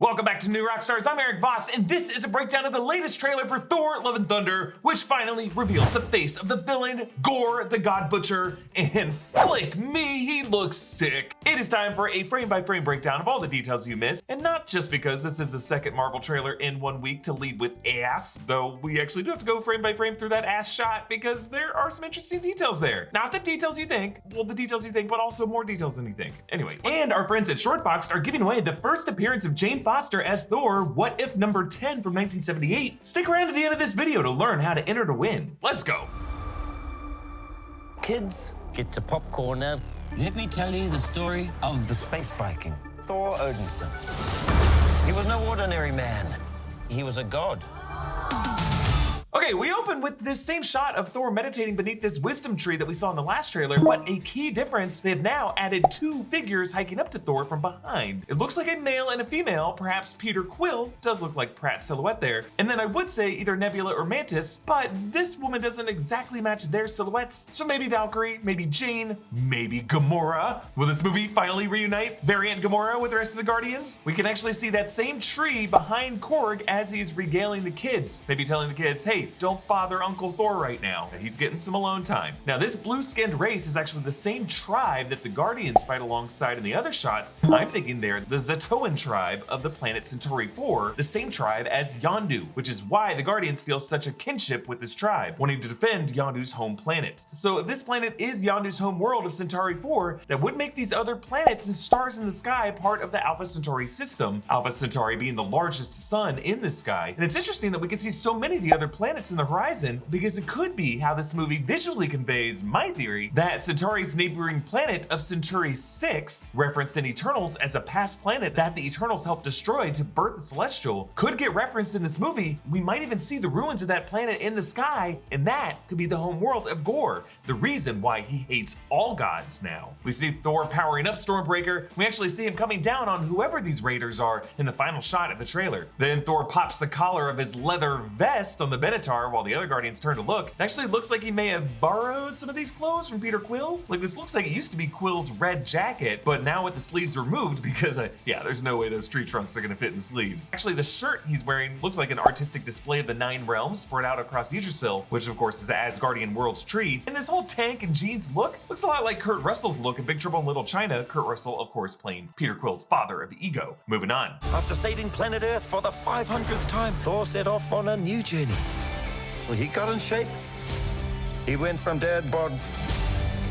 Welcome back to New Rockstars. I'm Erik Voss, and this is a breakdown of the latest trailer for Thor Love and Thunder, which finally reveals the face of the villain, GORR the God Butcher, and flick me, he looks sick. It is time for a frame-by-frame breakdown of all the details you missed, and not just because this is the second Marvel trailer in 1 week to lead with ass, though we actually do have to go frame-by-frame through that ass shot because there are some interesting details there. Not the details you think, well, the details you think, but also more details than you think. Anyway, and our friends at Shortboxed are giving away the first appearance of Jane Foster as Thor, What If number 10 from 1978. Stick around to the end of this video to learn how to enter to win. Let's go. Kids, get your popcorn now. Let me tell you the story of the space Viking, Thor Odinson. He was no ordinary man. He was a god. Okay, we open with this same shot of Thor meditating beneath this wisdom tree that we saw in the last trailer, but a key difference, they have now added two figures hiking up to Thor from behind. It looks like a male and a female, perhaps Peter Quill, does look like Pratt's silhouette there, and then I would say either Nebula or Mantis, but this woman doesn't exactly match their silhouettes, so maybe Valkyrie, maybe Jane, maybe Gamora. Will this movie finally reunite variant Gamora with the rest of the Guardians? We can actually see that same tree behind Korg as he's regaling the kids, maybe telling the kids, hey, don't bother Uncle Thor right now. He's getting some alone time. Now, this blue-skinned race is actually the same tribe that the Guardians fight alongside in the other shots. I'm thinking they're the Zatoan tribe of the planet Centauri 4, the same tribe as Yondu, which is why the Guardians feel such a kinship with this tribe, wanting to defend Yondu's home planet. So if this planet is Yondu's home world of Centauri 4, that would make these other planets and stars in the sky part of the Alpha Centauri system, Alpha Centauri being the largest sun in the sky. And it's interesting that we can see so many of the other planets in the horizon because it could be how this movie visually conveys my theory that Centauri's neighboring planet of Centauri 6, referenced in Eternals as a past planet that the Eternals helped destroy to birth the Celestial, could get referenced in this movie. We might even see the ruins of that planet in the sky, and that could be the home world of GORR, the reason why he hates all gods now. We see Thor powering up Stormbreaker. We actually see him coming down on whoever these raiders are in the final shot of the trailer. Then Thor pops the collar of his leather vest on the Benatar while the other Guardians turn to look. It actually looks like he may have borrowed some of these clothes from Peter Quill. Like, this looks like it used to be Quill's red jacket, but now with the sleeves removed because, yeah, there's no way those tree trunks are gonna fit in the sleeves. Actually, the shirt he's wearing looks like an artistic display of the 9 realms spread out across Yggdrasil, which of course is the Asgardian world's tree. And this whole tank and jeans look looks a lot like Kurt Russell's look in Big Trouble in Little China. Kurt Russell, of course, playing Peter Quill's father of Ego. Moving on. After saving planet Earth for the 500th time, Thor set off on a new journey. Well, he got in shape. He went from dead bod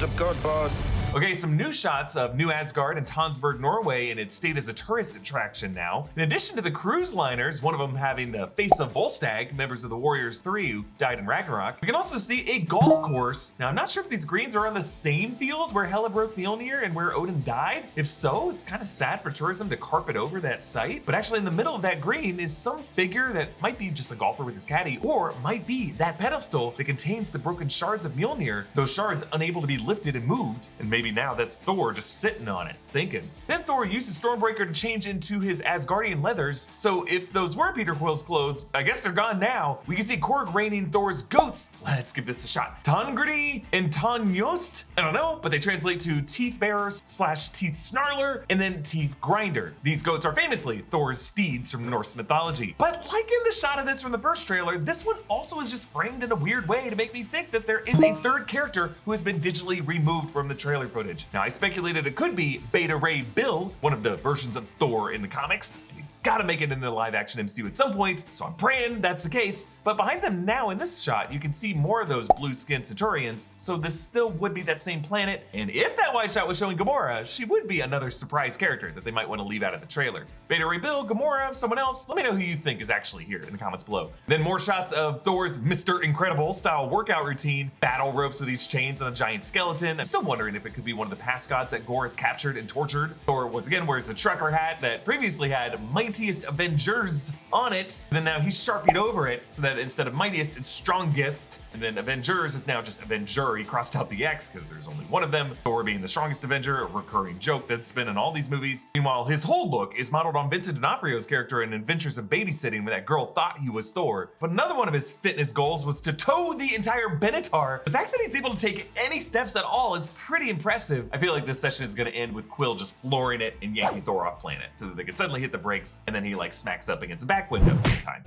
to god bod. Okay, some new shots of New Asgard and Tonsberg, Norway, and its state as a tourist attraction now. In addition to the cruise liners, one of them having the face of Volstagg, members of the Warriors 3 who died in Ragnarok, we can also see a golf course. Now, I'm not sure if these greens are on the same field where Hela broke Mjolnir and where Odin died. If so, it's kind of sad for tourism to carpet over that site. But actually in the middle of that green is some figure that might be just a golfer with his caddy, or might be that pedestal that contains the broken shards of Mjolnir, those shards unable to be lifted and moved, and maybe now that's Thor just sitting on it, thinking. Then Thor uses Stormbreaker to change into his Asgardian leathers, so if those were Peter Quill's clothes, I guess they're gone now. We can see Korg reining Thor's goats. Let's give this a shot. Tangri and Tanjost? I don't know, but they translate to teeth bearers / teeth snarler, and then teeth grinder. These goats are famously Thor's steeds from Norse mythology. But like in the shot of this from the first trailer, this one also is just framed in a weird way to make me think that there is a third character who has been digitally removed from the trailer footage. Now, I speculated it could be Beta Ray Bill, one of the versions of Thor in the comics. He's gotta make it into the live action MCU at some point, so I'm praying that's the case. But behind them now in this shot, you can see more of those blue-skinned Centaurians, so this still would be that same planet. And if that wide shot was showing Gamora, she would be another surprise character that they might want to leave out of the trailer. Beta Ray Bill, Gamora, someone else, let me know who you think is actually here in the comments below. Then more shots of Thor's Mr. Incredible style workout routine, battle ropes with these chains and a giant skeleton. I'm still wondering if it could be one of the past gods that GORR has captured and tortured. Thor once again wears the trucker hat that previously had Mightiest Avengers on it, and then now he's sharpied over it so that instead of Mightiest, it's Strongest, and then Avengers is now just Avenger. He crossed out the X because there's only one of them, Thor being the strongest Avenger, a recurring joke that's been in all these movies. Meanwhile, his whole look is modeled on Vincent D'Onofrio's character in Adventures of Babysitting, where that girl thought he was Thor. But another one of his fitness goals was to tow the entire Benatar. The fact that he's able to take any steps at all is pretty impressive. I feel like this session is going to end with Quill just flooring it and yanking Thor off planet so that they can suddenly hit the brakes breaks, and then he like smacks up against a back window this time.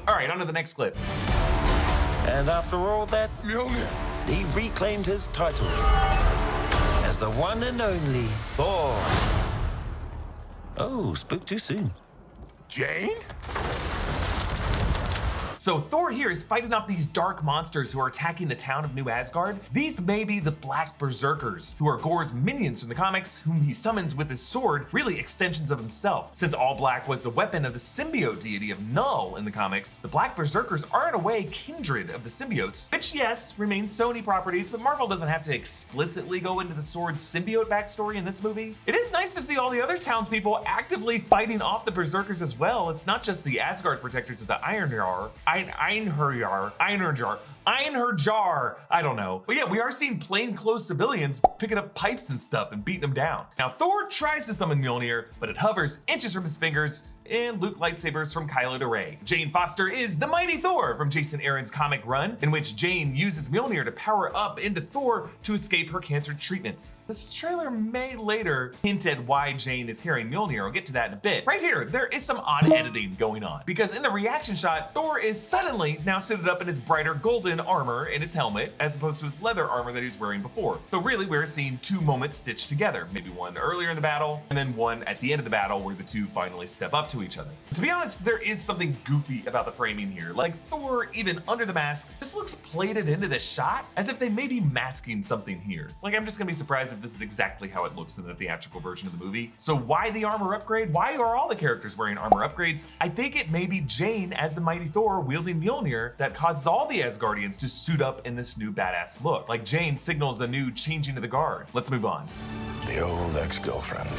All right, on to the next clip. And after all that, he reclaimed his title as the one and only Thor. Oh, spoke too soon. Jane? So Thor here is fighting off these dark monsters who are attacking the town of New Asgard. These may be the Black Berserkers, who are Gorr's minions from the comics, whom he summons with his sword, really extensions of himself. Since All Black was the weapon of the symbiote deity of Null in the comics, the Black Berserkers are in a way kindred of the symbiotes, which yes, remain Sony properties, but Marvel doesn't have to explicitly go into the sword's symbiote backstory in this movie. It is nice to see all the other townspeople actively fighting off the Berserkers as well. It's not just the Asgard protectors of the Einherjar, I don't know. But yeah, we are seeing plainclothes civilians picking up pipes and stuff and beating them down. Now Thor tries to summon Mjolnir, but it hovers inches from his fingers, and Luke lightsabers from Kylo Ray. Jane Foster is the Mighty Thor from Jason Aaron's comic run, in which Jane uses Mjolnir to power up into Thor to escape her cancer treatments. This trailer may later hint at why Jane is carrying Mjolnir. I'll get to that in a bit. Right here, there is some odd editing going on, because in the reaction shot, Thor is suddenly now suited up in his brighter golden armor and his helmet, as opposed to his leather armor that he was wearing before. So really, we're seeing two moments stitched together, maybe one earlier in the battle, and then one at the end of the battle where the two finally step up to each other. To be honest, there is something goofy about the framing here. Like Thor, even under the mask, just looks plated into this shot as if they may be masking something here. Like, I'm just gonna be surprised if this is exactly how it looks in the theatrical version of the movie. So why the armor upgrade? Why are all the characters wearing armor upgrades? I think it may be Jane as the Mighty Thor wielding Mjolnir that causes all the Asgardians to suit up in this new badass look. Like Jane signals a new changing of the guard. Let's move on. The old ex-girlfriend.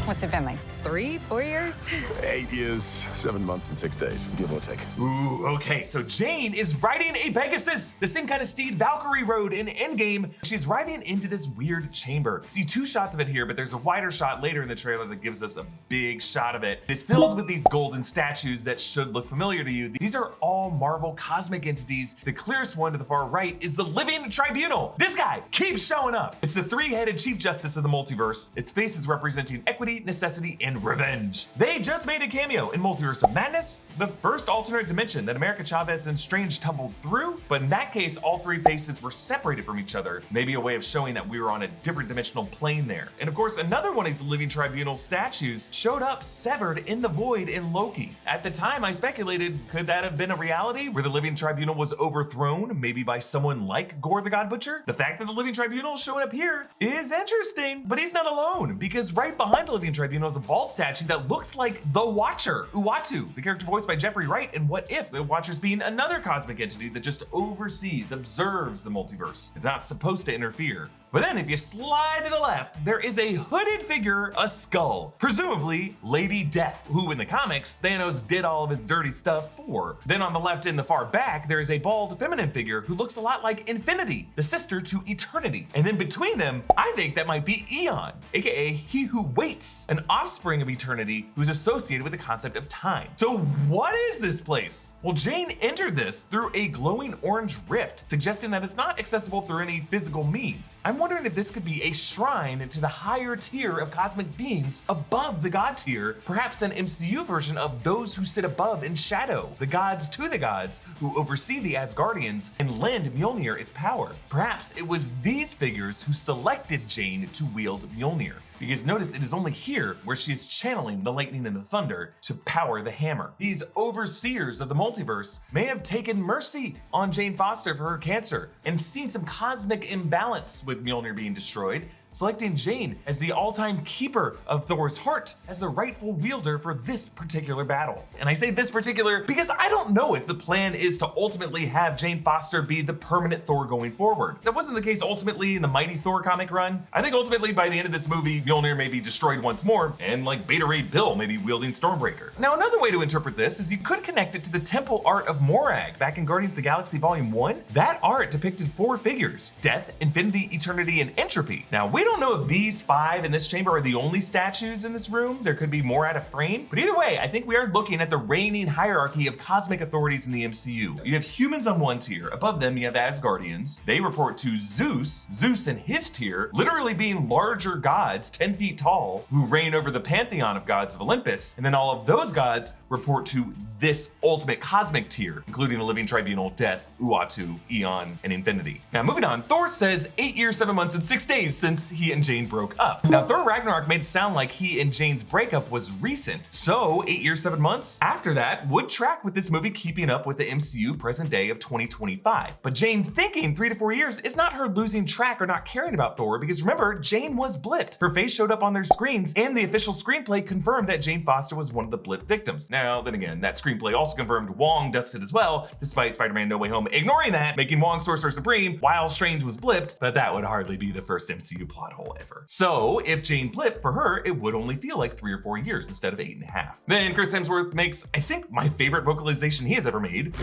What's it been like? 3, 4 years? 8 years, 7 months, and 6 days, give or take. Ooh, okay, so Jane is riding a Pegasus, the same kind of steed Valkyrie rode in Endgame. She's riding into this weird chamber. See two shots of it here, but there's a wider shot later in the trailer that gives us a big shot of it. It's filled with these golden statues that should look familiar to you. These are all Marvel cosmic entities. The clearest one to the far right is the Living Tribunal. This guy keeps showing up. It's the three-headed Chief Justice of the multiverse. Its face is representing equity, necessity, and revenge. They just made a cameo in Multiverse of Madness, the first alternate dimension that America Chavez and Strange tumbled through, but in that case, all three faces were separated from each other, maybe a way of showing that we were on a different dimensional plane there. And of course, another one of the Living Tribunal statues showed up severed in the void in Loki. At the time, I speculated, could that have been a reality where the Living Tribunal was overthrown, maybe by someone like GORR the God Butcher? The fact that the Living Tribunal is showing up here is interesting, but he's not alone, because right behind the Living Tribunal is a vault statue that looks like the Watcher, Uatu, the character voiced by Jeffrey Wright in What If, the Watcher's being another cosmic entity that just oversees, observes the multiverse. It's not supposed to interfere. But then if you slide to the left, there is a hooded figure, a skull, presumably Lady Death, who in the comics, Thanos did all of his dirty stuff for. Then on the left in the far back, there is a bald feminine figure who looks a lot like Infinity, the sister to Eternity. And then between them, I think that might be Eon, aka He Who Waits, an offspring of Eternity who's associated with the concept of time. So what is this place? Well, Jane entered this through a glowing orange rift, suggesting that it's not accessible through any physical means. I'm wondering if this could be a shrine to the higher tier of cosmic beings above the god tier, perhaps an MCU version of those who sit above in shadow, the gods to the gods who oversee the Asgardians and lend Mjolnir its power. Perhaps it was these figures who selected Jane to wield Mjolnir. Because notice it is only here where she is channeling the lightning and the thunder to power the hammer. These overseers of the multiverse may have taken mercy on Jane Foster for her cancer and seen some cosmic imbalance with Mjolnir being destroyed, selecting Jane as the all-time keeper of Thor's heart as the rightful wielder for this particular battle. And I say this particular because I don't know if the plan is to ultimately have Jane Foster be the permanent Thor going forward. That wasn't the case ultimately in the Mighty Thor comic run. I think ultimately by the end of this movie, Mjolnir may be destroyed once more, and like Beta Ray Bill may be wielding Stormbreaker. Now another way to interpret this is you could connect it to the temple art of Morag back in Guardians of the Galaxy Volume 1. That art depicted 4 figures: Death, Infinity, Eternity, and Entropy. Now We don't know if these 5 in this chamber are the only statues in this room. There could be more out of frame. But either way, I think we are looking at the reigning hierarchy of cosmic authorities in the MCU. You have humans on one tier. Above them, you have Asgardians. They report to Zeus. Zeus and his tier literally being larger gods, 10 feet tall, who reign over the pantheon of gods of Olympus. And then all of those gods report to this ultimate cosmic tier, including the Living Tribunal, Death, Uatu, Eon, and Infinity. Now moving on, Thor says 8 years, 7 months, and 6 days since he and Jane broke up. Now Thor Ragnarok made it sound like he and Jane's breakup was recent. So 8 years, 7 months after that would track with this movie keeping up with the MCU present day of 2025. But Jane thinking 3 to 4 years is not her losing track or not caring about Thor, because remember, Jane was blipped. Her face showed up on their screens, and the official screenplay confirmed that Jane Foster was one of the blip victims. Now, then again, that screenplay also confirmed Wang dusted as well, despite Spider-Man No Way Home ignoring that, making Wang Sorcerer Supreme while Strange was blipped, but that would hardly be the first MCU plot hole ever. So if Jane blipped, for her, it would only feel like 3 or 4 years instead of 8.5. Then Chris Hemsworth makes, I think, my favorite vocalization he has ever made.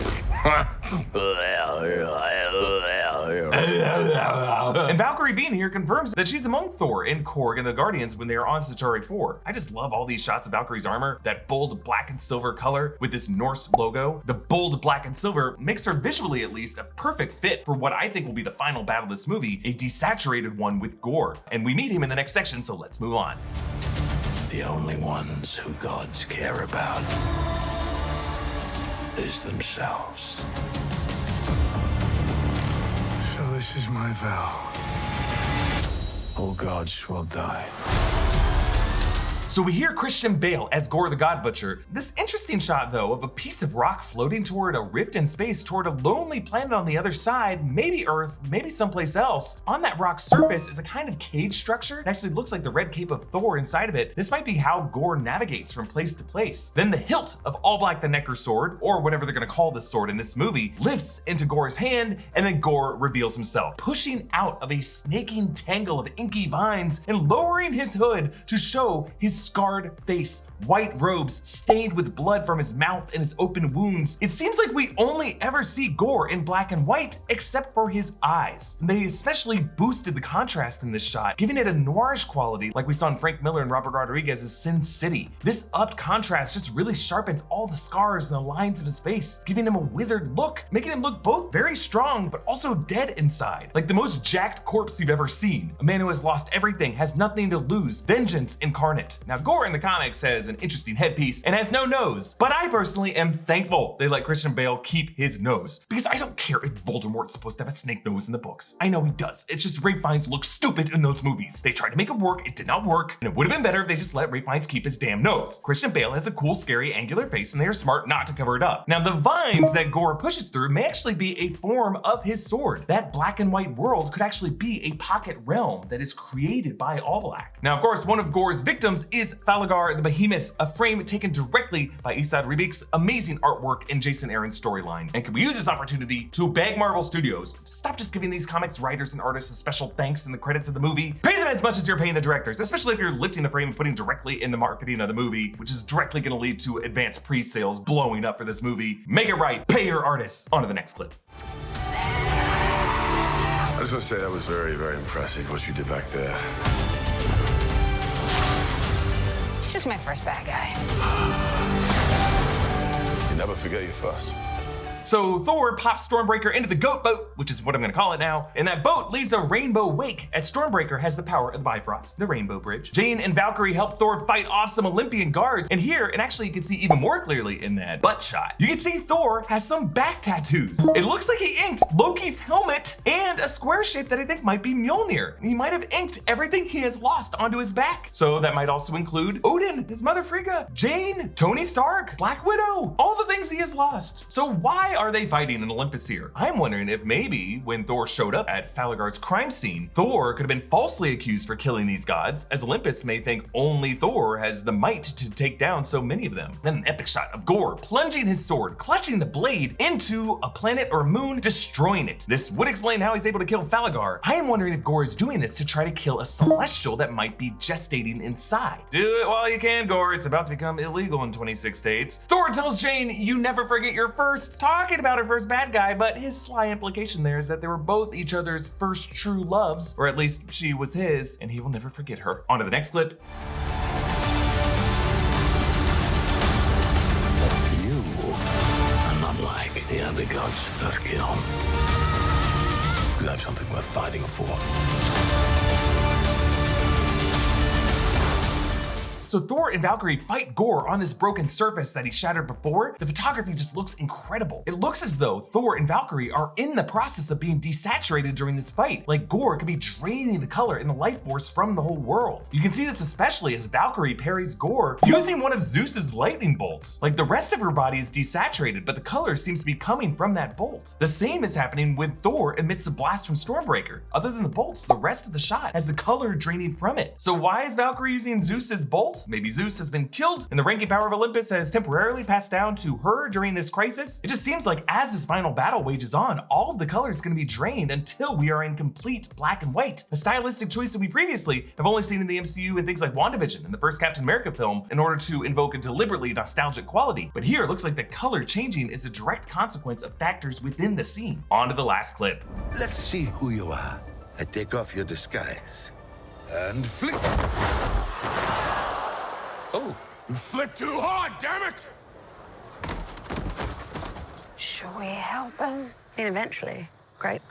And Valkyrie Bean here confirms that she's among Thor and Korg and the Guardians when they are on Chitauri 4. I just love all these shots of Valkyrie's armor, that bold black and silver color with this Norse logo. The bold black and silver makes her, visually at least, a perfect fit for what I think will be the final battle of this movie, a desaturated one with GORR. And we meet him in the next section, so let's move on. The only ones who gods care about is themselves. So this is my vow. All gods will die. So we hear Christian Bale as GORR the God Butcher. This interesting shot though of a piece of rock floating toward a rift in space toward a lonely planet on the other side, maybe Earth, maybe someplace else. On that rock's surface is a kind of cage structure. It actually looks like the red cape of Thor inside of it. This might be how GORR navigates from place to place. Then the hilt of All Black the Necker sword, or whatever they're gonna call this sword in this movie, lifts into GORR's hand, and then GORR reveals himself, pushing out of a snaking tangle of inky vines and lowering his hood to show his scarred face, white robes stained with blood from his mouth and his open wounds. It seems like we only ever see GORR in black and white, except for his eyes. They especially boosted the contrast in this shot, giving it a noirish quality like we saw in Frank Miller and Robert Rodriguez's Sin City. This upped contrast just really sharpens all the scars and the lines of his face, giving him a withered look, making him look both very strong but also dead inside, like the most jacked corpse you've ever seen. A man who has lost everything, has nothing to lose, vengeance incarnate. Now GORR in the comics has an interesting headpiece and has no nose, but I personally am thankful they let Christian Bale keep his nose, because I don't care if Voldemort's supposed to have a snake nose in the books. I know he does. It's just Ralph Fiennes looks stupid in those movies. They tried to make it work, it did not work, and it would have been better if they just let Ralph Fiennes keep his damn nose. Christian Bale has a cool, scary, angular face, and they are smart not to cover it up. Now the vines that GORR pushes through may actually be a form of his sword. That black and white world could actually be a pocket realm that is created by All Black. Now of course, one of GORR's victims is Thalagar the Behemoth, a frame taken directly by Esad Ribik's amazing artwork and Jason Aaron's storyline. And can we use this opportunity to beg Marvel Studios to stop just giving these comics writers and artists a special thanks in the credits of the movie? Pay them as much as you're paying the directors, especially if you're lifting the frame and putting directly in the marketing of the movie, which is directly gonna lead to advanced pre-sales blowing up for this movie. Make it right, pay your artists. On to the next clip. I just want to say that was very, very impressive what you did back there. He's just my first bad guy. You never forget your first. So Thor pops Stormbreaker into the goat boat, which is what I'm gonna call it now, and that boat leaves a rainbow wake as Stormbreaker has the power of the Bifrost, the Rainbow Bridge. Jane and Valkyrie help Thor fight off some Olympian guards, and here, and actually you can see even more clearly in that butt shot, you can see Thor has some back tattoos. It looks like he inked Loki's helmet and a square shape that I think might be Mjolnir. He might have inked everything he has lost onto his back. So that might also include Odin, his mother Frigga, Jane, Tony Stark, Black Widow, all the things he has lost. So why are they fighting in Olympus here? I'm wondering if maybe when Thor showed up at Thalagar's crime scene, Thor could have been falsely accused for killing these gods, as Olympus may think only Thor has the might to take down so many of them. Then an epic shot of GORR plunging his sword, clutching the blade into a planet or moon, destroying it. This would explain how he's able to kill Thalagar. I am wondering if GORR is doing this to try to kill a celestial that might be gestating inside. Do it while you can, GORR. It's about to become illegal in 26 states. Thor tells Jane, "You never forget your first. Talk talking about her first bad guy, but his sly implication there is that they were both each other's first true loves, or at least she was his, and he will never forget her. On to the next clip. You are not like the other gods of kill. You have something worth fighting for. So Thor and Valkyrie fight GORR on this broken surface that he shattered before. The photography just looks incredible. It looks as though Thor and Valkyrie are in the process of being desaturated during this fight. Like GORR could be draining the color and the life force from the whole world. You can see this especially as Valkyrie parries GORR using one of Zeus's lightning bolts. Like the rest of her body is desaturated, but the color seems to be coming from that bolt. The same is happening with Thor amidst a blast from Stormbreaker. Other than the bolts, the rest of the shot has the color draining from it. So why is Valkyrie using Zeus's bolt? Maybe Zeus has been killed and the ranking power of Olympus has temporarily passed down to her during this crisis. It just seems like as this final battle wages on, all of the color is going to be drained until we are in complete black and white. A stylistic choice that we previously have only seen in the MCU in things like WandaVision and the first Captain America film in order to invoke a deliberately nostalgic quality. But here it looks like the color changing is a direct consequence of factors within the scene. On to the last clip. Let's see who you are. I take off your disguise. And flick. Oh, you flipped too hard, damn it! Should we help him? Then eventually, grape.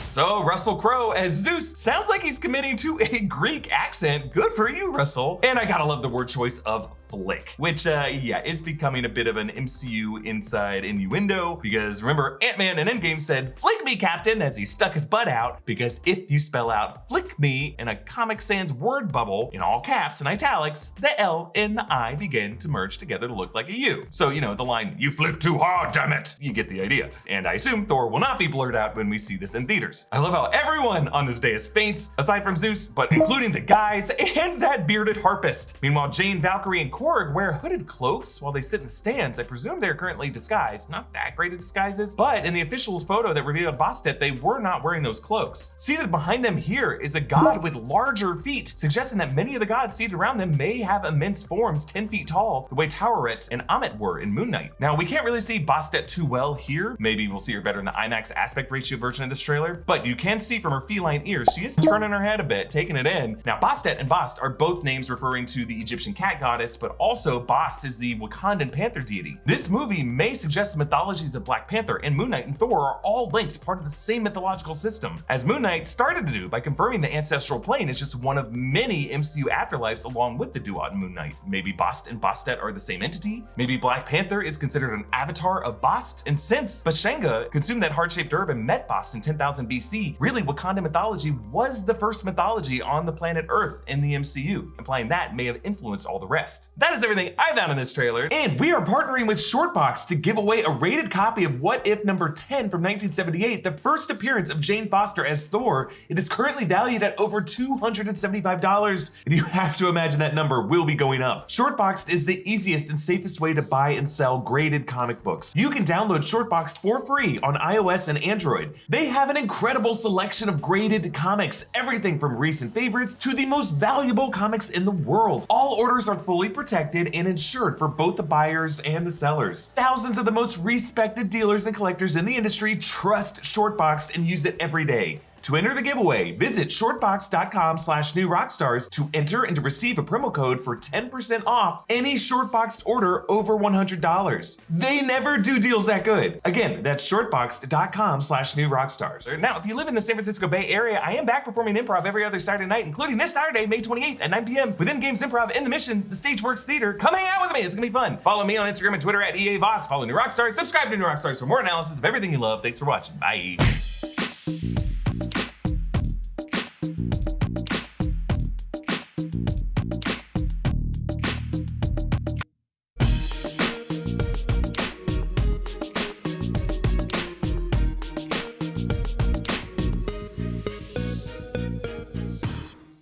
So Russell Crowe as Zeus sounds like he's committing to a Greek accent. Good for you, Russell. And I gotta love the word choice of flick, which yeah, is becoming a bit of an MCU inside innuendo, because remember Ant-Man and Endgame said, "Flick me, Captain," as he stuck his butt out, because if you spell out flick me in a Comic Sans word bubble in all caps and italics, the L and the I begin to merge together to look like a U. So, you know, the line, "You flipped too hard, damn it." You get the idea. And I assume Thor will not be blurred out when we see this in theaters. I love how everyone on this dais faints, aside from Zeus, but including the guys and that bearded harpist. Meanwhile, Jane, Valkyrie, and Korg wear hooded cloaks while they sit in the stands. I presume they're currently disguised. Not that great of disguises, but in the official's photo that revealed Bastet, they were not wearing those cloaks. Seated behind them here is a god with larger feet, suggesting that many of the gods seated around them may have immense forms 10 feet tall, the way Taweret and Ammit were in Moon Knight. Now, we can't really see Bastet too well here. Maybe we'll see her better in the IMAX aspect ratio version of this trailer, but you can see from her feline ears, she is turning her head a bit, taking it in. Now, Bastet and Bast are both names referring to the Egyptian cat goddess, but also Bast is the Wakandan panther deity. This movie may suggest the mythologies of Black Panther and Moon Knight and Thor are all linked, part of the same mythological system, as Moon Knight started to do by confirming the ancestral plane is just one of many MCU afterlives along with the Duat and Moon Knight. Maybe Bast and Bastet are the same entity? Maybe Black Panther is considered an avatar of Bast? And since Bashenga consumed that heart-shaped herb and met Bast in 10,000 BC, really Wakandan mythology was the first mythology on the planet Earth in the MCU, implying that may have influenced all the rest. That is everything I found in this trailer, and we are partnering with Shortbox to give away a rated copy of What If number 10 from 1978, the first appearance of Jane Foster as Thor. It is currently valued at over $275, and you have to imagine that number will be going up. Shortboxed is the easiest and safest way to buy and sell graded comic books. You can download Shortboxed for free on iOS and Android. They have an incredible selection of graded comics, everything from recent favorites to the most valuable comics in the world. All orders are fully protected and insured for both the buyers and the sellers. Thousands of the most respected dealers and collectors in the industry trust Shortboxed and use it every day. To enter the giveaway, visit shortbox.com/newrockstars to enter and to receive a promo code for 10% off any Shortboxed order over $100. They never do deals that good. Again, that's shortbox.com/newrockstars. Now, if you live in the San Francisco Bay Area, I am back performing improv every other Saturday night, including this Saturday, May 28th at 9 p.m. within Games Improv in the Mission, the Stageworks Theater. Come hang out with me, it's gonna be fun. Follow me on Instagram and Twitter at EA Voss. Follow New Rockstars, subscribe to New Rockstars for more analysis of everything you love. Thanks for watching, bye.